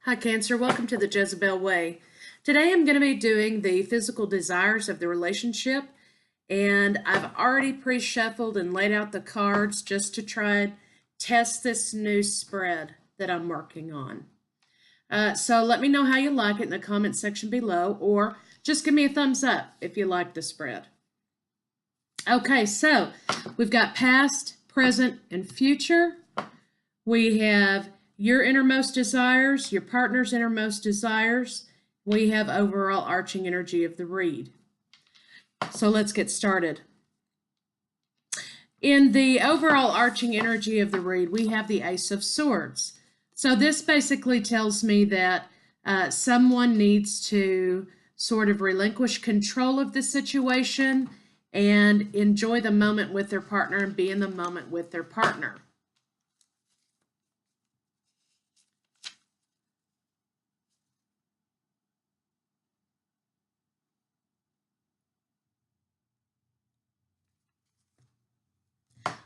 Hi Cancer, welcome to the Jezebel Way. Today I'm going to be doing the physical desires of the relationship, and I've already pre-shuffled and laid out the cards just to try and test this new spread that I'm working on. So let me know how you like it in the comment section below, or just give me a thumbs up if you like the spread. Okay, so we've got past, present, and future. We have your innermost desires, your partner's innermost desires. We have overall arching energy of the read. So let's get started. In the overall arching energy of the read, we have the Ace of Swords. So this basically tells me that someone needs to sort of relinquish control of the situation and enjoy the moment with their partner and be in the moment with their partner.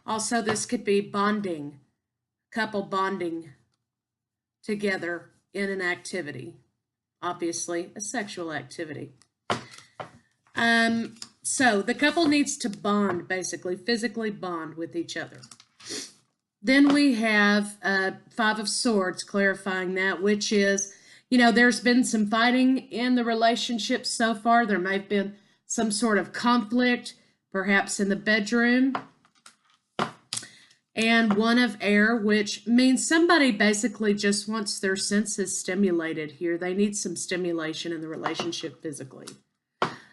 Also, this could be bonding, couple bonding together in an activity, obviously a sexual activity. So the couple needs to bond, basically, physically bond with each other. Then we have Five of Swords, clarifying that, which is, there's been some fighting in the relationship so far. There may have been some sort of conflict, perhaps in the bedroom. And One of Air, which means somebody basically just wants their senses stimulated here. They need some stimulation in the relationship physically.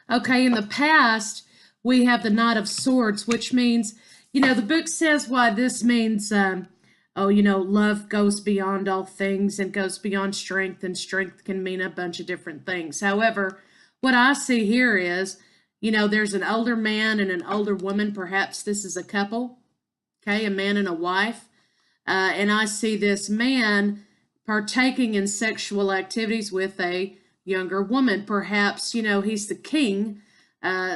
Okay, in the past, we have the Knight of Swords, which means, the book says why this means, love goes beyond all things and goes beyond strength, and strength can mean a bunch of different things. However, what I see here is, there's an older man and an older woman. Perhaps this is a couple. Okay, a man and a wife. And I see this man partaking in sexual activities with a younger woman. Perhaps, he's the king,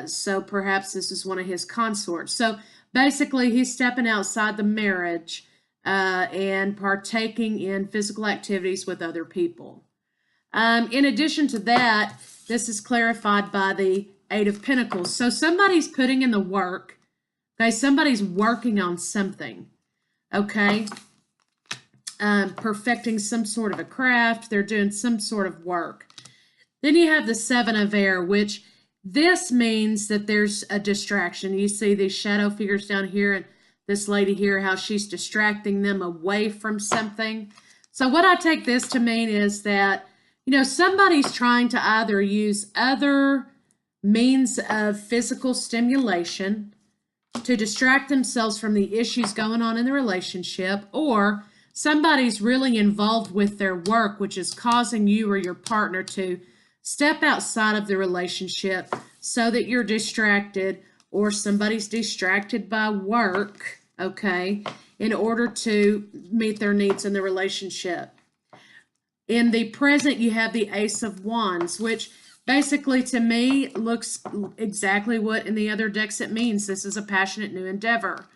so perhaps this is one of his consorts. So basically, he's stepping outside the marriage and partaking in physical activities with other people. In addition to that, this is clarified by the Eight of Pentacles. So somebody's putting in the work. Okay, somebody's working on something, okay, perfecting some sort of a craft. They're doing some sort of work. Then you have the Seven of Air, which this means that there's a distraction. You see these shadow figures down here and this lady here, how she's distracting them away from something. So what I take this to mean is that, somebody's trying to either use other means of physical stimulation to distract themselves from the issues going on in the relationship, or somebody's really involved with their work, which is causing you or your partner to step outside of the relationship so that you're distracted, or somebody's distracted by work, okay, in order to meet their needs in the relationship. In the present, you have the Ace of Wands, which basically, to me, looks exactly what in the other decks it means. This is a passionate new endeavor.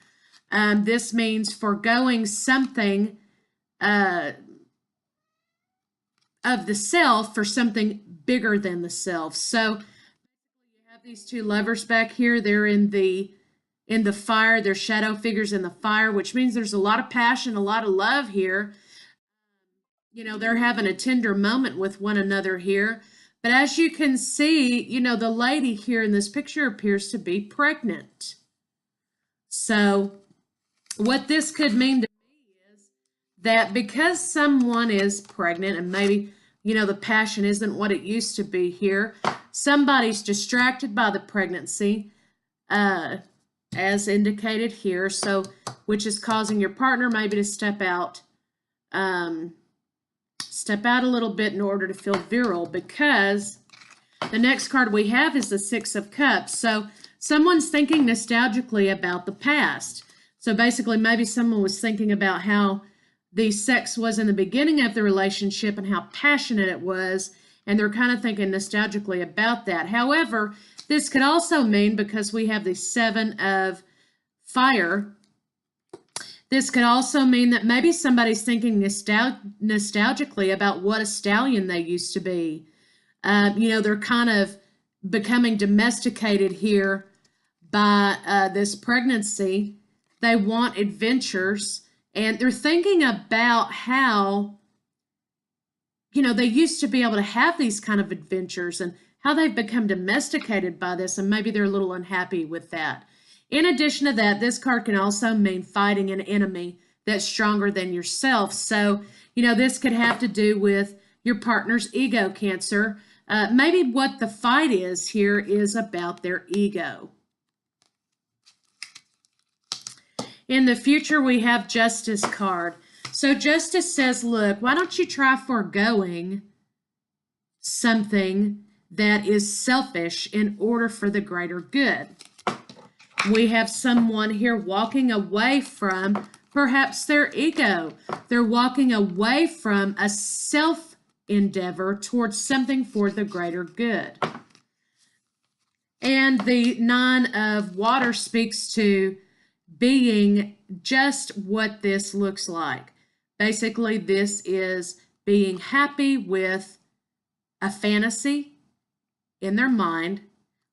This means foregoing something of the self for something bigger than the self. So you have these two lovers back here. They're in the fire. They're shadow figures in the fire, which means there's a lot of passion, a lot of love here. They're having a tender moment with one another here. But as you can see, the lady here in this picture appears to be pregnant. So what this could mean to me is that because someone is pregnant and maybe, the passion isn't what it used to be here, somebody's distracted by the pregnancy, as indicated here, so which is causing your partner maybe to step out a little bit in order to feel virile, because the next card we have is the Six of Cups. So someone's thinking nostalgically about the past. So basically, maybe someone was thinking about how the sex was in the beginning of the relationship and how passionate it was, and they're kind of thinking nostalgically about that. However, this could also mean, because we have the Seven of Fire, This could also mean that maybe somebody's thinking nostalgically about what a stallion they used to be. They're kind of becoming domesticated here by this pregnancy. They want adventures, and they're thinking about how, they used to be able to have these kind of adventures and how they've become domesticated by this, and maybe they're a little unhappy with that. In addition to that, this card can also mean fighting an enemy that's stronger than yourself. So, this could have to do with your partner's ego, Cancer. Maybe what the fight is here is about their ego. In the future, we have Justice card. So Justice says, look, why don't you try foregoing something that is selfish in order for the greater good? We have someone here walking away from perhaps their ego. They're walking away from a self-endeavor towards something for the greater good. And the Nine of Water speaks to being just what this looks like. Basically, this is being happy with a fantasy in their mind,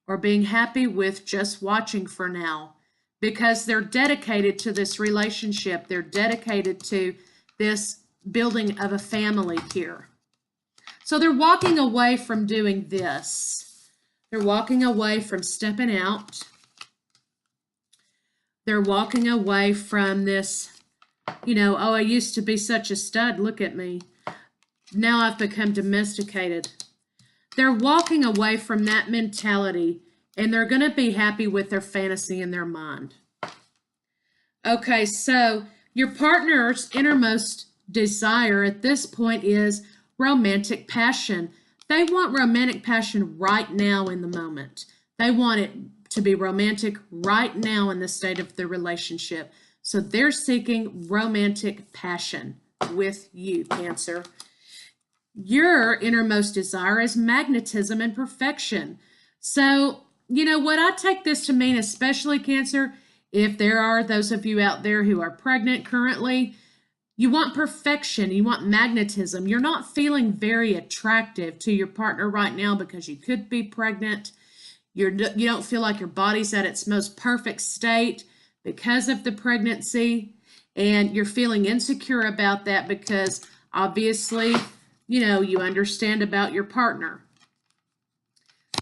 or being happy with just watching for now, because they're dedicated to this relationship. They're dedicated to this building of a family here. So they're walking away from doing this. They're walking away from stepping out. They're walking away from this, oh, I used to be such a stud. Look at me. Now I've become domesticated. They're walking away from that mentality, and they're going to be happy with their fantasy in their mind. Okay, so your partner's innermost desire at this point is romantic passion. They want romantic passion right now in the moment. They want it to be romantic right now in the state of the relationship. So they're seeking romantic passion with you, Cancer. Your innermost desire is magnetism and perfection. So, what I take this to mean, especially Cancer, if there are those of you out there who are pregnant currently, you want perfection, you want magnetism. You're not feeling very attractive to your partner right now because you could be pregnant. You don't feel like your body's at its most perfect state because of the pregnancy, and you're feeling insecure about that because obviously, you understand about your partner.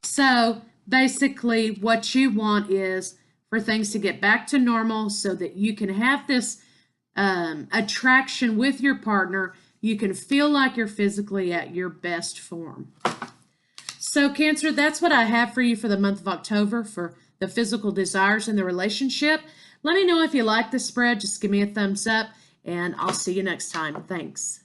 So basically what you want is for things to get back to normal so that you can have this attraction with your partner. You can feel like you're physically at your best form. So Cancer, that's what I have for you for the month of October for the physical desires in the relationship. Let me know if you like the spread. Just give me a thumbs up, and I'll see you next time. Thanks.